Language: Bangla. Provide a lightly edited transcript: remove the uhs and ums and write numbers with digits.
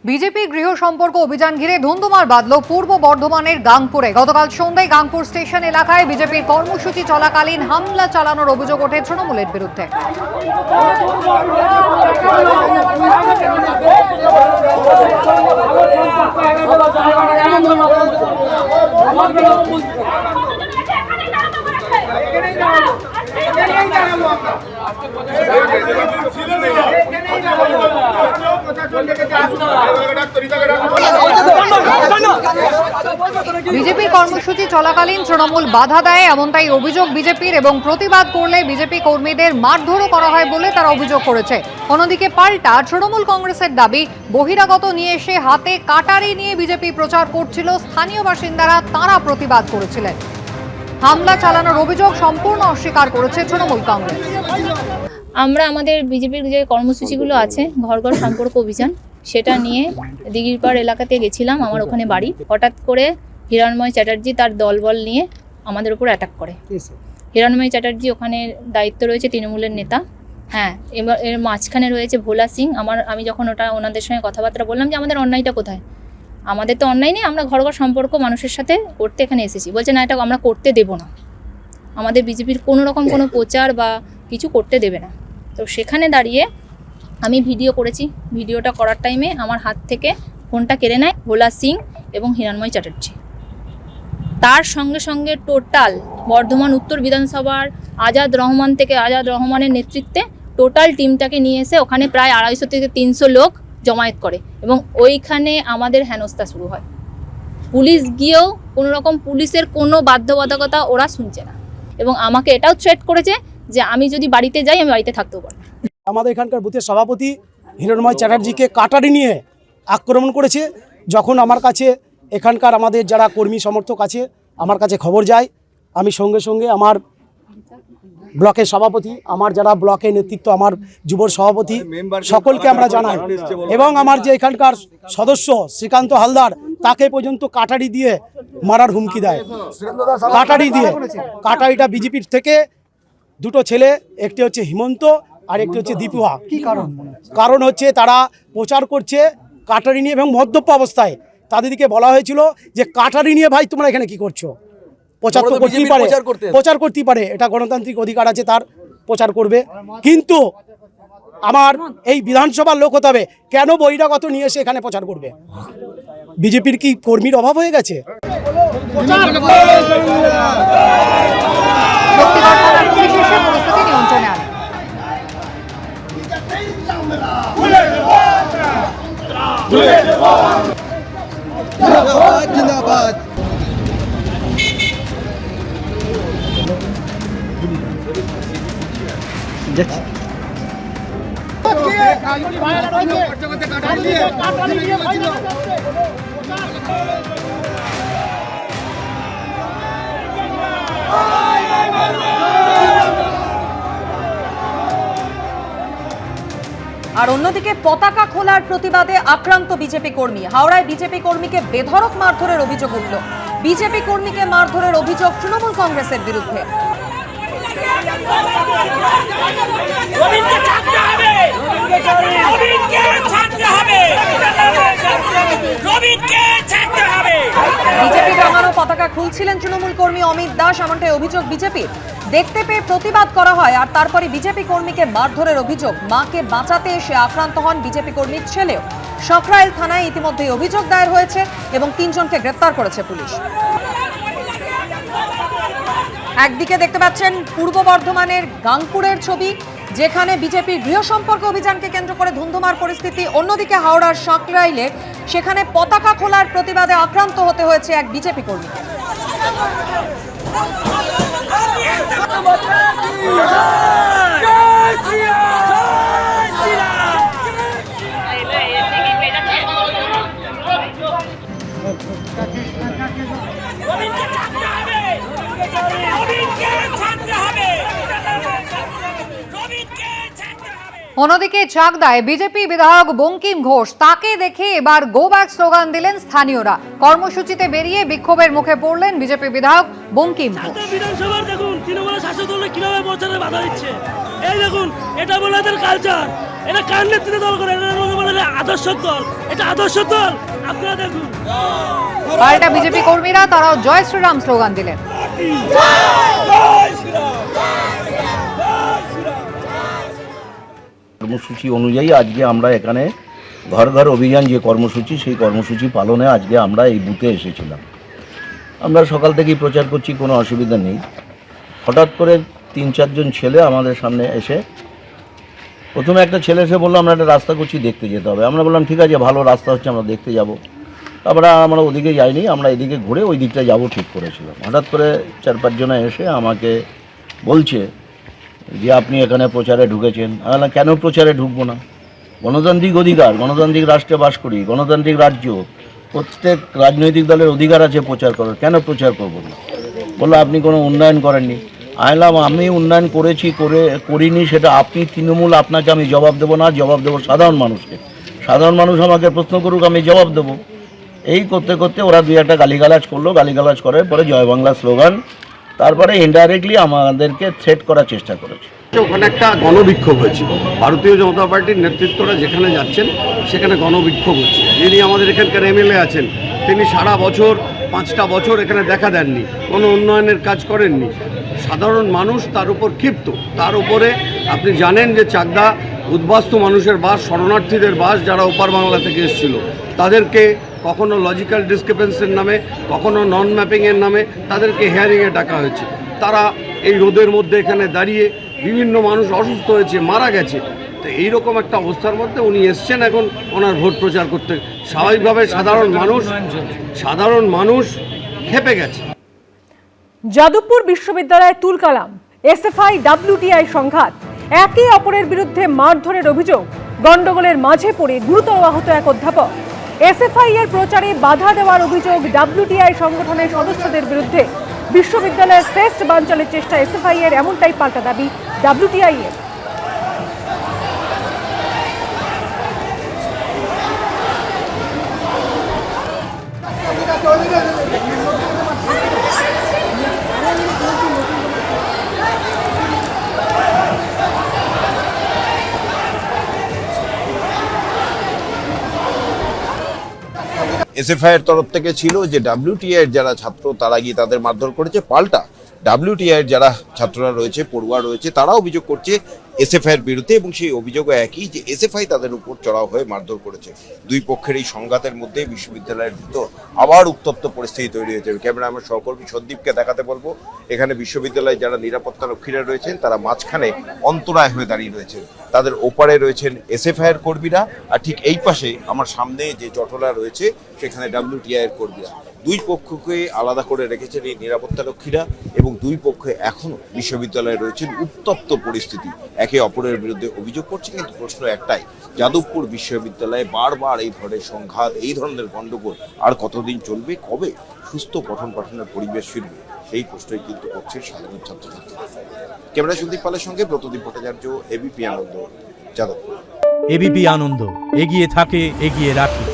বিজেপি গৃহ সম্পর্ক অভিযান ঘিরে ধুন্ধুমার বাঁধল পূর্ব বর্ধমানের গাংপুরে। গতকাল সন্ধ্যায় গাংপুর স্টেশন এলাকায় বিজেপির কর্মসূচি চলাকালীন হামলা চালানোর অভিযোগ ওঠে তৃণমূলের বিরুদ্ধে। বিজেপির কর্মসূচি চলাকালীন তৃণমূল বাধা দেয় এমনটাই অভিযোগ বিজেপির, এবং প্রতিবাদ করলে বিজেপি কর্মীদের মারধরও করা হয় বলে তারা অভিযোগ করেছে। অন্যদিকে পাল্টা তৃণমূল কংগ্রেসের দাবি, বহিরাগত নিয়ে এসে হাতে কাটারি নিয়ে বিজেপি প্রচার করছিল, স্থানীয় বাসিন্দারা তারা প্রতিবাদ করেছিলেন। হামলা চালানোর অভিযোগ সম্পূর্ণ অস্বীকার করেছে তৃণমূল কংগ্রেস। আমরা আমাদের বিজেপির যে কর্মসূচিগুলো আছে ঘর ঘর সম্পর্ক অভিযান, সেটা নিয়ে দিঘিরপাড় এলাকাতে গেছিলাম, আমার ওখানে বাড়ি। হঠাৎ করে হিরণময় চ্যাটার্জি তার দলবল নিয়ে আমাদের উপর অ্যাটাক করে। হিরণময় চ্যাটার্জি ওখানে দায়িত্ব রয়েছে তৃণমূলের নেতা, হ্যাঁ। এবার এর মাঝখানে রয়েছে ভোলা সিং। আমি যখন ওনাদের সঙ্গে কথাবার্তা বললাম যে আমাদের অন্যায়টা কোথায়, আমাদের তো অন্যায় নেই, আমরা ঘর ঘর সম্পর্ক মানুষের সাথে করতে এখানে এসেছি। বলছে না, এটা আমরা করতে দেব না, আমাদের বিজেপির কোনো রকম কোনো প্রচার বা কিছু করতে দেবে না। তো সেখানে দাঁড়িয়ে আমি ভিডিও করেছি। ভিডিওটা করার টাইমে আমার হাত থেকে ফোনটা কেড়ে নেয় ভোলা সিং এবং হিরণময় চ্যাটার্জি। তার সঙ্গে সঙ্গে টোটাল বর্ধমান উত্তর বিধানসভার আজাদ রহমানের নেতৃত্বে টোটাল টিমটাকে নিয়ে এসে ওখানে প্রায় 250 থেকে 300 লোক জমায়েত করে, এবং ওইখানে আমাদের হেনস্থা শুরু হয়। পুলিশ গিয়েও কোনো রকম পুলিশের কোনো বাধ্যবাধকতা ওরা শুনছে না, এবং আমাকে এটাও থ্রেট করেছে যে আমি যদি বাড়িতে যাই আমি বাড়িতে থাকতেও পারবো না। আমাদের এখানকার বুথের সভাপতি হিরণময় চ্যাটার্জিকে কাটারি নিয়ে আক্রমণ করেছে। যখন আমার কাছে এখানকার আমাদের যারা কর্মী সমর্থক আছে আমার কাছে খবর যায়, আমি সঙ্গে সঙ্গে আমার ব্লকের সভাপতি, আমার যারা ব্লকের নেতৃত্ব, আমার যুব সভাপতি সকলকে আমরা জানাই, এবং আমার যে এখানকার সদস্য শ্রীকান্ত হালদার তাকে পর্যন্ত কাটারি দিয়ে মারার হুমকি দেয়। কাটারিটা বিজেপির থেকে দুটো ছেলে, একটি হচ্ছে হিমন্ত আর একটি হচ্ছে দীপুয়া। কি কারণ হচ্ছে তারা প্রচার করছে কাটারি নিয়ে, এবং মদ্যপ অবস্থায় তাদেরকে বলা হয়েছিল যে কাটারি নিয়ে ভাই তোমরা এখানে কি করছো, প্রচার তো করতেই পারে, প্রচার করতেই পারে, এটা গণতান্ত্রিক অধিকার আছে, তার প্রচার করবে। কিন্তু আমার এই বিধানসভার লোক হতে হবে, কেন বহিরাগত নিয়ে এসে এখানে প্রচার করবে? বিজেপির কি কর্মীর অভাব হয়ে গেছে? পরিস্থিতি নিয়ন্ত্রণে আনে। আর অন্যদিকে পতাকা খোলার প্রতিবাদে আক্রান্ত বিজেপি কর্মী। হাওড়ায় বিজেপি কর্মীকে বেধড়ক মারধরের অভিযোগ উঠল। বিজেপি কর্মীকে মারধরের অভিযোগ তৃণমূল কংগ্রেসের বিরুদ্ধে। বিজেপি রঙানো পতাকা খুলছিলেন তৃণমূল কর্মী অমিত দাস, এমনটাই অভিযোগ বিজেপির। দেখতে পেয়ে প্রতিবাদ করা হয়, আর তারপরে বিজেপি কর্মীকে মারধরের অভিযোগ। মাকে বাঁচাতে এসে আক্রান্ত হন বিজেপি কর্মীর ছেলেও। সকরাইল থানায় ইতিমধ্যে অভিযোগ দায়ের হয়েছে এবং 3 জনকে গ্রেপ্তার করেছে পুলিশ। একদিকে দেখতে পাচ্ছেন পূর্ব বর্ধমানের গাংপুরের ছবি, যেখানে বিজেপির গৃহ সম্পর্ক অভিযানকে কেন্দ্র করে ধুন্ধুমার পরিস্থিতি। অন্যদিকে হাওড়ার সকরাইলে সেখানে পতাকা খোলার প্রতিবাদে আক্রান্ত হতে হয়েছে এক বিজেপি কর্মী। অন্যদিকে চাকদায় বিজেপি বিধায়ক বঙ্কিম ঘোষ, তাকে দেখে এবার গো ব্যাক স্লোগান দিলেন স্থানীয়রা। কর্মসূচিতে বেরিয়ে বিক্ষোভের মুখে পড়লেন বিজেপি বিধায়ক বঙ্কিম ঘোষ। বিধানসভার দেখুন তৃণমূলের শাসক দল কিভাবে প্রচারে বাধা দিচ্ছে। এই দেখুন, এটা বলে এদের কালচার, এটা কার নেতৃত্বে দল করে, এটা বলে আদর্শ দল, এটা আদর্শ দল। আপনারা দেখুন, পাল্টা বিজেপি কর্মীরা তারাও জয় শ্রীরাম স্লোগান দিলেন। কর্মসূচি অনুযায়ী আজকে আমরা এখানে ঘর ঘর অভিযান যে কর্মসূচি, সেই কর্মসূচি পালনে আজকে আমরা এই বুথে এসেছিলাম। আমরা সকাল থেকেই প্রচার করছি, কোনো অসুবিধা নেই। হঠাৎ করে 3-4 জন ছেলে আমাদের সামনে এসে, প্রথমে একটা ছেলে এসে বললো আমরা একটা রাস্তা করছি, দেখতে যেতে হবে। আমরা বললাম ঠিক আছে, ভালো রাস্তা হচ্ছে, আমরা দেখতে যাব। তারপরে আমরা ওদিকে যাইনি, আমরা এদিকে ঘুরে ওই দিকটা যাব ঠিক করেছিলাম। হঠাৎ করে 4-5 জন এসে আমাকে বলছে যে আপনি এখানে প্রচারে ঢুকেছেন। আমি বললাম কেন প্রচারে ঢুকবো না? গণতান্ত্রিক অধিকার, গণতান্ত্রিক রাষ্ট্রে বাস করি, গণতান্ত্রিক রাজ্য, প্রত্যেক রাজনৈতিক দলের অধিকার আছে প্রচার করার, কেন প্রচার করবো না? বললো আপনি কোনো উন্নয়ন করেননি। আমি বললাম আমি উন্নয়ন করিনি সেটা আপনি তৃণমূল, আপনাকে আমি জবাব দেবো না, জবাব দেবো সাধারণ মানুষকে। সাধারণ মানুষ আমাকে প্রশ্ন করুক, আমি জবাব দেবো। এই করতে করতে ওরা 2-1টা গালিগালাজ করলো। গালিগালাজ করার পরে জয় বাংলা স্লোগান, তারপরে ইনডাইরেক্টলি আমাদেরকে থ্রেট করার চেষ্টা করেছে। ওখানে একটা গণবিক্ষোভ হয়েছিল। ভারতীয় জনতা পার্টির নেতৃত্বরা যেখানে যাচ্ছেন সেখানে গণবিক্ষোভ হচ্ছে। যিনি আমাদের এখানকার এমএলএ আছেন, তিনি সারা বছর 5টা বছর এখানে দেখা দেননি, কোনো উন্নয়নের কাজ করেননি। সাধারণ মানুষ তার উপর ক্ষিপ্ত। তার উপরে আপনি জানেন যে চাকদা উদ্বাস্তু মানুষের বাস, শরণার্থীদের বাস, যারা ওপার বাংলা থেকে এসেছিল, তাদেরকে কখনো লজিক্যাল ডিসক্রিপেন্সির নামে, কখনো নন ম্যাপিংয়ের নামে তাদেরকে হিয়ারিংয়ে ডাকা হয়েছে। তারা এই রোদের মধ্যে এখানে দাঁড়িয়ে, বিভিন্ন মানুষ অসুস্থ হয়েছে, মারা গেছে। তো এইরকম একটা অবস্থার মধ্যে উনি এসছেন এখন ওনার ভোট প্রচার করতে। স্বাভাবিকভাবে সাধারণ মানুষ ক্ষেপে গেছে। যাদবপুর বিশ্ববিদ্যালয়ে তুলকালাম, এসএফআই WTI সংঘাত, একে অপরের বিরুদ্ধে মারধরের অভিযোগ। গন্ডগোলের মাঝে পড়ে গুরুতর আহত এক অধ্যাপক। এসএফআই এর প্রচারে বাধা দেওয়ার অভিযোগ WTI সংগঠনের সদস্যদের বিরুদ্ধে। বিশ্ববিদ্যালয়ের ফেস্ট বানচালের চেষ্টা এসএফআই এর, এমনটাই পাল্টা দাবি WTI এর। এসএফআই এর তরফ থেকে ছিল যে WTI এর যারা ছাত্র তারা গিয়ে তাদের মারধর করেছে। পাল্টা WTI এর যারা ছাত্ররা রয়েছে, পড়ুয়া রয়েছে, তারা অভিযোগ করছে এসএফআই এর বিরুদ্ধে, এবং সেই অভিযোগও একই যে এসএফআই তাদের উপর চড়াও হয়ে মারধর করেছে। দুই পক্ষের এই সংঘাতের মধ্যে বিশ্ববিদ্যালয়ের ভিতর আবার উত্তপ্ত পরিস্থিতি তৈরি হয়েছে। ক্যামেরা আমার সহকর্মী সন্দীপকে দেখাতে বলবো, এখানে বিশ্ববিদ্যালয়ে যারা নিরাপত্তা রক্ষীরা রয়েছেন তারা মাঝখানে অন্তরায় হয়ে দাঁড়িয়ে রয়েছেন। তাদের ওপারে রয়েছেন এসএফআই এর কর্মীরা, আর ঠিক এই পাশে আমার সামনে যে জটলা রয়েছে সেখানে WTI এর কর্মীরা। দুই পক্ষকে আলাদা করে রেখেছেন এই নিরাপত্তা রক্ষীরা, এবং দুই পক্ষে এখনো বিশ্ববিদ্যালয়ে রয়েছেন উত্তপ্ত পরিস্থিতি, একে অপরের বিরুদ্ধে অভিযোগ করছে। কিন্তু প্রশ্ন একটাই, যাদবপুর বিশ্ববিদ্যালয়ে বারবার এই ধরনের সংঘাত, এই ধরনের গণ্ডগোল আর কতদিন চলবে? কবে সুস্থ পঠন পাঠনের পরিবেশ ফিরবে? সেই প্রশ্নই কিন্তু করছে সাধারণ ছাত্রছাত্রীরা। ক্যামেরা সন্দীপ পালের সঙ্গে প্রতিদিন ভট্টাচার্য, এবিপি আনন্দ, যাদবপুর। এবিপি আনন্দ, এগিয়ে থাকে, এগিয়ে রাখে।